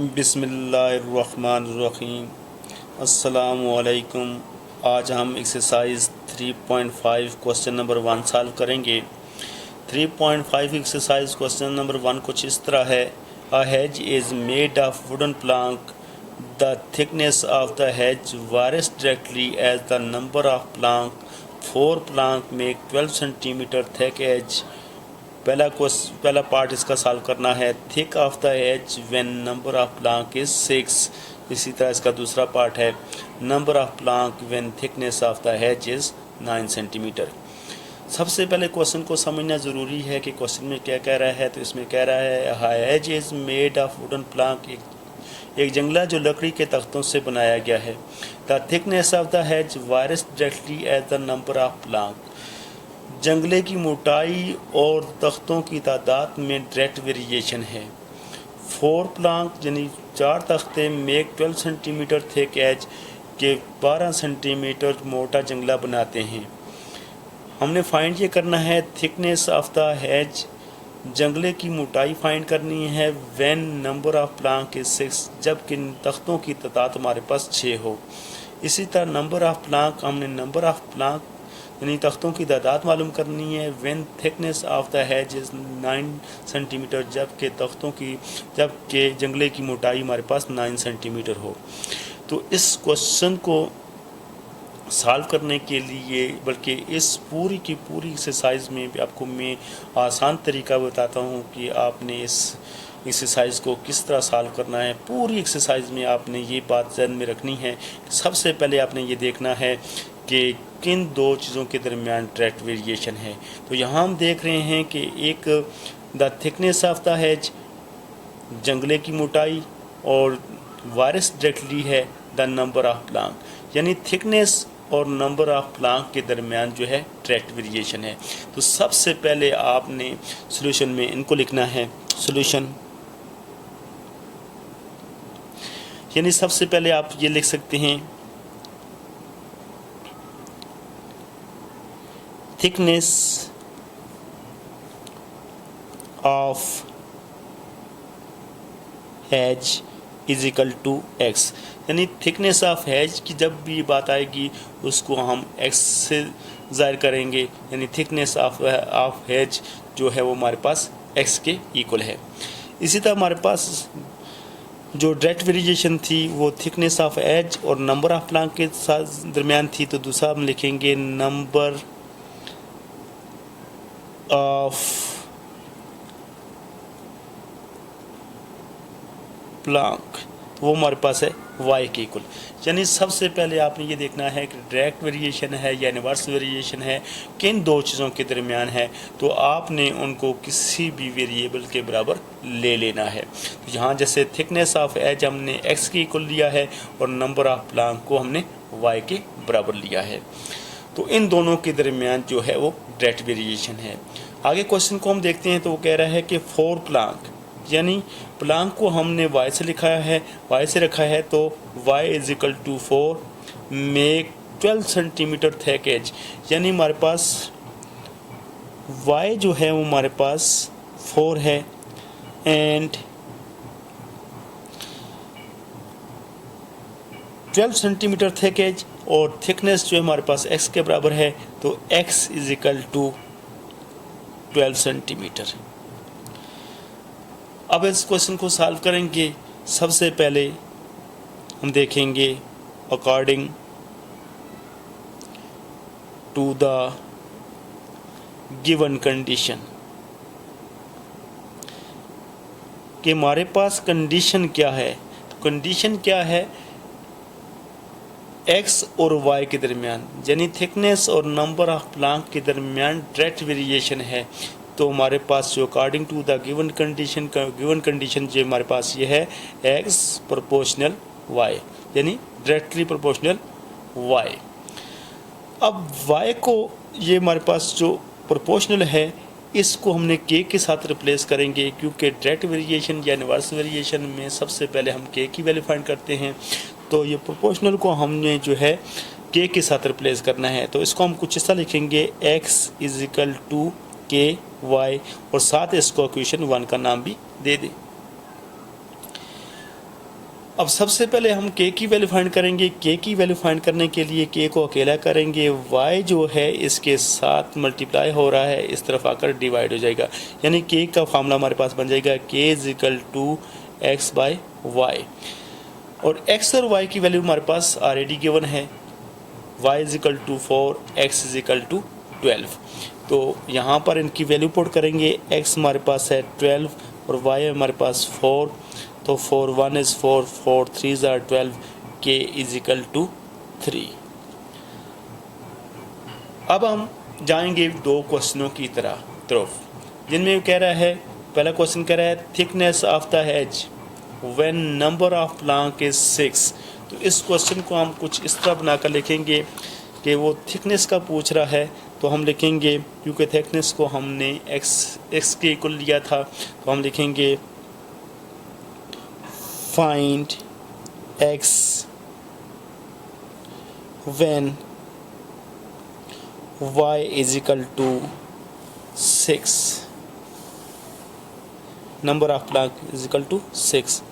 बिस्मिल्लाहिर्रहमानिर्रहीम। अस्सलामुअलैकुम। आज हम एक्सरसाइज 3.5 क्वेश्चन नंबर 1 सॉल्व करेंगे। 3.5 एक्सरसाइज क्वेश्चन नंबर 1 कुछ इस तरह है। A hedge is made of wooden Planck. The thickness of the hedge varies directly as the number of plank. 4 plank make 12 centimetre thick edge. पहला part इसका solve करना है। Thick of the edge when number of plank is 6। इसी तरह इसका दूसरा part है number of plank when thickness of the edge is 9 centimetre. सबसे पहले क्वेश्चन को समझना ज़रूरी है कि क्वेश्चन में क्या कह रहा है। तो इसमें कह रहा है edge is made of wooden plank. एक जंगला जो लकड़ी के तख्तों से बनाया गया है। The thickness of the hedge varies directly as the number of plank. जंगले की मोटाई और तख्तों की तादाद में डायरेक्ट वेरिएशन है। 4 प्लांक यानी 4 तख्ते मेक 12 सेंटीमीटर थिक एज के 12 सेंटीमीटर मोटा जंगला बनाते हैं। हमने फाइंड ये करना है थिकनेस ऑफ द हेज, जंगले की मोटाई फाइंड करनी है। When number of plank is 6, जबकि तख्तों की तादाद हमारे पास 6 हो। इसी तरह नंबर ऑफ प्लांक, हमने नंबर ऑफ प्लांक यानी तख्तों की तादाद मालूम करनी है। When thickness of the hedge is 9 centimetre, जबकि जंगले की मोटाई हमारे पास 9 सेंटीमीटर हो। तो इस क्वेश्चन को सॉल्व करने के लिए, बल्कि इस पूरी की पूरी एक्सरसाइज में भी आपको मैं आसान तरीका बताता हूँ कि आपने इस एक्सरसाइज को किस तरह सॉल्व करना है। पूरी एक्सरसाइज में आपने ये बात ध्यान में रखनी है। सबसे पहले आपने ये देखना है कि किन दो चीज़ों के दरमियान डायरेक्ट वेरिएशन है। तो यहाँ हम देख रहे हैं कि एक the thickness of the hedge, जंगले की मोटाई, और वारिस डायरेक्टली है द नंबर ऑफ प्लांक, यानी थिकनेस और नंबर ऑफ प्लांक के दरमियान जो है डायरेक्ट वेरिएशन है। तो सबसे पहले आपने सॉल्यूशन में इनको लिखना है। सॉल्यूशन यानी सबसे पहले आप ये लिख सकते हैं thickness of hedge is equal to x, यानी थिकनेस ऑफ हेज की जब भी बात आएगी उसको हम एक्स से ज़ाहिर करेंगे, यानी थिकनेस ऑफ हेज जो है वो हमारे पास एक्स के इक्वल है। इसी तरह हमारे पास जो डायरेक्ट वेरिएशन थी वो थिकनेस ऑफ एज और नंबर ऑफ प्लांक के साथ दरमियान थी। तो दूसरा हम लिखेंगे नंबर ऑफ प्लांक, वो हमारे पास है y के इक्वल। यानी सबसे पहले आपने ये देखना है कि डायरेक्ट वेरिएशन है या इनवर्स वेरिएशन है, किन दो चीज़ों के दरमियान है। तो आपने उनको किसी भी वेरिएबल के बराबर ले लेना है। तो यहाँ जैसे थिकनेस ऑफ एज हमने x के इक्वल लिया है और नंबर ऑफ प्लांक को हमने y के बराबर लिया है। तो इन दोनों के दरमियान जो है वो डायरेक्ट वेरिएशन है। आगे क्वेश्चन को हम देखते हैं। तो वो कह रहा है कि 4 प्लांक, यानी प्लांक को हमने y से लिखा है, y से रखा है, तो y is equal to 4 make 12 centimetre thick edge, यानी हमारे पास y जो है वो हमारे पास 4 है एंड 12 सेंटीमीटर थिक एज, और थिकनेस जो है हमारे पास x के बराबर है, तो x is equal to 12 centimetre. अब इस क्वेश्चन को सॉल्व करेंगे। सबसे पहले हम देखेंगे according to the given condition कि हमारे पास कंडीशन क्या है। तो कंडीशन क्या है, x और y के दरमियान, यानी थिकनेस और नंबर ऑफ प्लांक के दरमियान डायरेक्ट वेरिएशन है। तो हमारे पास जो according to the given condition जो हमारे पास ये है x प्रोपोर्शनल y, यानी डायरेक्टली प्रोपोर्शनल y। अब y को, ये हमारे पास जो प्रोपोर्शनल है, इसको हमने k के साथ रिप्लेस करेंगे, क्योंकि डायरेक्ट वेरिएशन या इनवर्स वेरिएशन में सबसे पहले हम k की वैल्यू फाइंड करते हैं। तो ये प्रोपोर्शनल को हमने जो है k के साथ रिप्लेस करना है। तो इसको हम कुछ ऐसा लिखेंगे x इज इक्वल टू के वाई, और साथ इसको इक्वेशन 1 का नाम भी दे दें। अब सबसे पहले हम k की वैल्यू फाइंड करेंगे। k की वैल्यू फाइंड करने के लिए k को अकेला करेंगे, y जो है इसके साथ मल्टीप्लाई हो रहा है, इस तरफ आकर डिवाइड हो जाएगा, यानी k का फार्मूला हमारे पास बन जाएगा k = x बाई वाई। और x और y की वैल्यू हमारे पास ऑलरेडी गिवन है, y = 4, x = 12। तो यहाँ पर इनकी वैल्यू पुट करेंगे, x हमारे पास है 12 और y हमारे पास 4, तो 4 1 is 4, 4 3 are 12, k = 3। अब हम जाएंगे दो क्वेश्चनों की तरफ, जिनमें कह रहा है, पहला क्वेश्चन कह रहा है thickness of the hedge when number of plank is 6। तो इस क्वेश्चन को हम कुछ इस तरह बनाकर लिखेंगे कि वो थिकनेस का पूछ रहा है, तो हम लिखेंगे, क्योंकि थिकनेस को हमने x के इक्वल लिया था, तो हम लिखेंगे find x when y = 6, number of Planck = 6,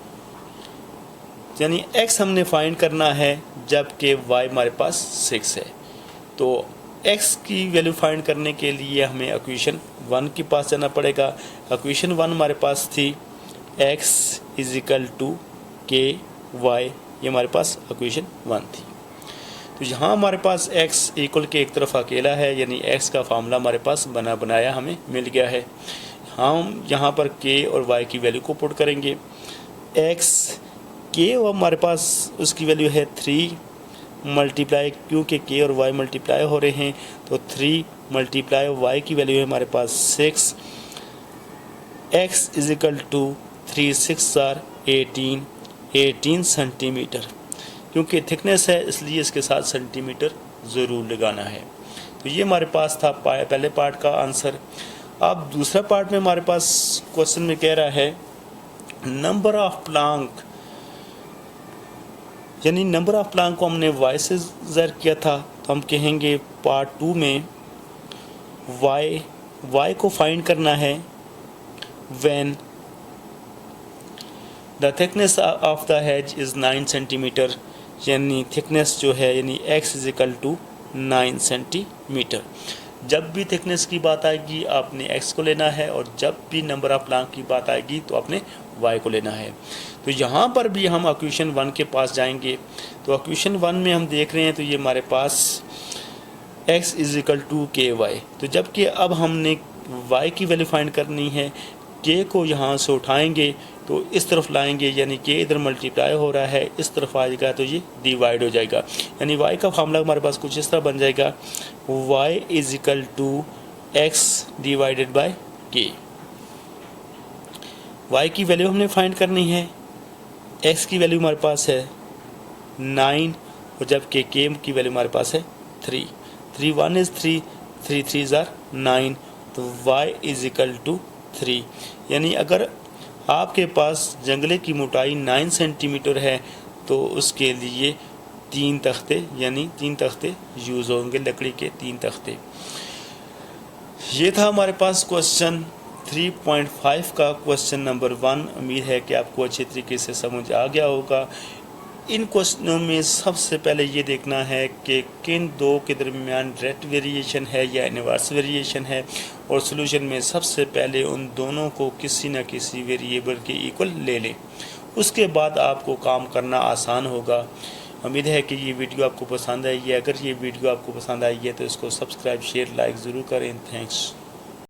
यानी x हमने फाइंड करना है जबकि y हमारे पास 6 है। तो x की वैल्यू फाइंड करने के लिए हमें इक्वेशन 1 के पास जाना पड़ेगा। इक्वेशन 1 हमारे पास थी x = k y, ये हमारे पास इक्वेशन 1 थी। तो यहाँ हमारे पास x इक्वल के एक तरफ अकेला है, यानी x का फार्मूला हमारे पास बनाया हमें मिल गया है। हम यहाँ पर k और y की वैल्यू को पुट करेंगे। x k और हमारे पास उसकी वैल्यू है 3 मल्टीप्लाई, क्योंकि k और y मल्टीप्लाई हो रहे हैं, तो 3 मल्टीप्लाई y की वैल्यू है हमारे पास 6, x = 3 6 are 18 सेंटीमीटर, क्योंकि थिकनेस है इसलिए इसके साथ सेंटीमीटर ज़रूर लगाना है। तो ये हमारे पास था पहले पार्ट का आंसर। अब दूसरा पार्ट में हमारे पास क्वेश्चन में कह रहा है नंबर ऑफ प्लांक, यानी नंबर ऑफ प्लांक को हमने y से ज़ाहिर किया था, तो हम कहेंगे पार्ट 2 में y को फाइंड करना है when the thickness of the hedge is 9 centimetre, यानी थिकनेस जो है यानी x = 9 सेंटीमीटर। जब भी थिकनेस की बात आएगी आपने x को लेना है, और जब भी नंबर ऑफ प्लांक की बात आएगी तो आपने y को लेना है। तो यहाँ पर भी हम इक्वेशन 1 के पास जाएंगे। तो इक्वेशन 1 में हम देख रहे हैं, तो ये हमारे पास x = ky, तो जबकि अब हमने y की वैल्यू फाइंड करनी है, k को यहाँ से उठाएंगे तो इस तरफ लाएंगे, यानी k इधर मल्टीप्लाई हो रहा है, इस तरफ आएगा तो ये डिवाइड हो जाएगा, यानी y का फार्मूला हमारे पास कुछ इस तरह बन जाएगा y = x / k। y की वैल्यू हमने फाइंड करनी है, x की वैल्यू हमारे पास है 9 और जबकि k की वैल्यू हमारे पास है 3, 3 1 is 3, 3 3 are 9, तो y = 3, यानी अगर आपके पास जंगले की मोटाई 9 सेंटीमीटर है तो उसके लिए 3 तख्ते, यानी 3 तख्ते यूज़ होंगे, लकड़ी के 3 तख्ते। ये था हमारे पास क्वेश्चन 3.5 का क्वेश्चन नंबर 1। उम्मीद है कि आपको अच्छे तरीके से समझ आ गया होगा। इन क्वेश्चनों में सबसे पहले ये देखना है कि किन दो के दरमियान डायरेक्ट वेरिएशन है या इनवर्स वेरिएशन है, और सॉल्यूशन में सबसे पहले उन दोनों को किसी न किसी वेरिएबल के इक्वल ले लें। उसके बाद आपको काम करना आसान होगा। उम्मीद है कि ये वीडियो आपको पसंद आई है। अगर ये वीडियो आपको पसंद आई है तो इसको सब्सक्राइब, शेयर, लाइक ज़रूर करें। थैंक्स।